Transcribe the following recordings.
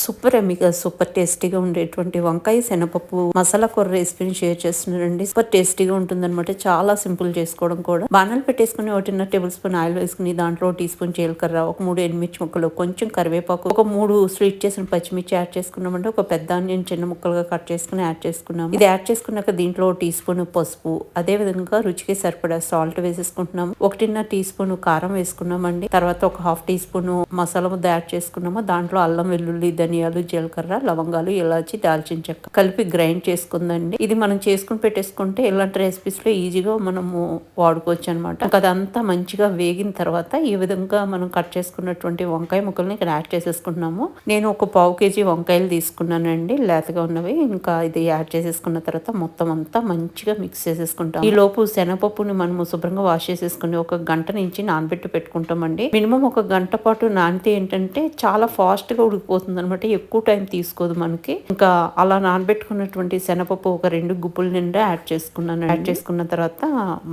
Super ఎమ్మిగా super టేస్టీగా ఉండేటువంటి వంకాయ శనగపప్పు మసాలా కూర రెసిపీని షేర్ చేస్తున్నారండి. సూపర్ టేస్టీగా ఉంటుంది అనమాట. చాలా సింపుల్ చేసుకోవడం కూడా. బాణాలు పెట్టేసుకుని 1.5 టేబుల్ స్పూన్ ఆయిల్ వేసుకుని దాంట్లో టీ స్పూన్ జీలకర్ర, ఒక 3 ఎండుమిర్చి ముక్కలు, కొంచెం కరివేపాకు, ఒక 3 స్వీట్ చేసిన పచ్చిమిర్చి యాడ్ చేసుకున్నామంటే ఒక పెద్ద ఆనియన్ చిన్న ముక్కలుగా కట్ చేసుకుని యాడ్ చేసుకున్నాము. ఇది యాడ్ చేసుకున్నాక దీంట్లో టీ స్పూన్ పసుపు, అదే విధంగా రుచికి సరిపడా సాల్ట్ వేసేసుకుంటున్నాము. 1.5 టీ స్పూన్ కారం వేసుకున్నామండి. తర్వాత ఒక హాఫ్ టీ స్పూన్ మసాలా ముద్ద యాడ్ చేసుకున్నాము. దాంట్లో అల్లం వెల్లుల్లి ధనియాలు జీలకర్ర లవంగాలు ఇలాచి దాల్చిన చెక్క కలిపి గ్రైండ్ చేసుకుందండి. ఇది మనం చేసుకుని పెట్టేసుకుంటే ఇలాంటి రెసిపీస్ లో ఈజీగా మనము వాడుకోవచ్చు అనమాట. అదంతా మంచిగా వేగిన తర్వాత ఈ విధంగా మనం కట్ చేసుకున్నటువంటి వంకాయ ముక్కల్ని ఇక్కడ యాడ్ చేసేసుకుంటున్నాము. నేను ఒక పావు కేజీ వంకాయలు తీసుకున్నానండి, లేతగా ఉన్నవి. ఇంకా ఇది యాడ్ చేసేసుకున్న తర్వాత మొత్తం అంతా మంచిగా మిక్స్ చేసేసుకుంటాం. ఈ లోపు శనగపప్పుని మనము శుభ్రంగా వాష్ చేసేసుకుని ఒక గంట నుంచి నానబెట్టి పెట్టుకుంటామండి. మినిమం ఒక గంట పాటు నానితే ఏంటంటే చాలా ఫాస్ట్ గా ఉడికిపోతుంది అనమాట. ఎక్కువ టైం తీసుకోదు మనకి. ఇంకా అలా నానబెట్టుకున్నటువంటి శనగపప్పు ఒక 2 గుప్పుల నిండా యాడ్ చేసుకున్నాను. యాడ్ చేసుకున్న తర్వాత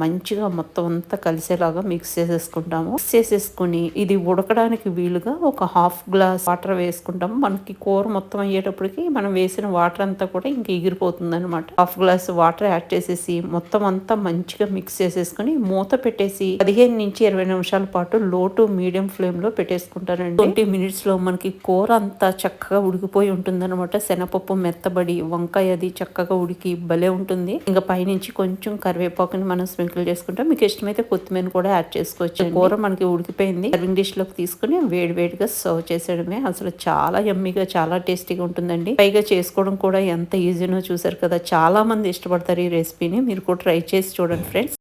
మంచిగా మొత్తం అంతా కలిసేలాగా మిక్స్ చేసేసుకుంటాము. మిక్స్ చేసేసుకుని ఇది ఉడకడానికి వీలుగా ఒక హాఫ్ గ్లాస్ వాటర్ వేసుకుంటాము. మనకి కూర మొత్తం అయ్యేటప్పటికి మనం వేసిన వాటర్ అంతా కూడా ఇంకా ఎగిరిపోతుంది అనమాట. హాఫ్ గ్లాస్ వాటర్ యాడ్ చేసేసి మొత్తం అంతా మంచిగా మిక్స్ చేసేసుకుని మూత పెట్టేసి 15 నుంచి 20 నిమిషాల పాటు లో టు మీడియం ఫ్లేమ్ లో పెట్టేసుకుంటానండి. 20 మినిట్స్ లో మనకి కూర అంతా చక్కగా ఉడికిపోయి ఉంటుంది అనమాట. శనగపప్పు మెత్తబడి వంకాయ అది చక్కగా ఉడికి భలే ఉంటుంది. ఇంకా పైనుంచి కొంచెం కరివేపాకుని మనం స్ప్రింకిల్ చేసుకుంటాం. మీకు ఇష్టమైతే కొత్తిమీర కూడా యాడ్ చేసుకోవచ్చు. కూర మనకి ఉడికిపోయింది. సర్వింగ్ డిష్ లోకి తీసుకుని వేడివేడిగా సర్వ్ చేసేయడమే. అసలు చాలా యమ్మీగా చాలా టేస్టీగా ఉంటుందండి. పైగా చేసుకోవడం కూడా ఎంత ఈజీనో చూసారు కదా. చాలా మంది ఇష్టపడతారు ఈ రెసిపీని. మీరు కూడా ట్రై చేసి చూడండి ఫ్రెండ్స్.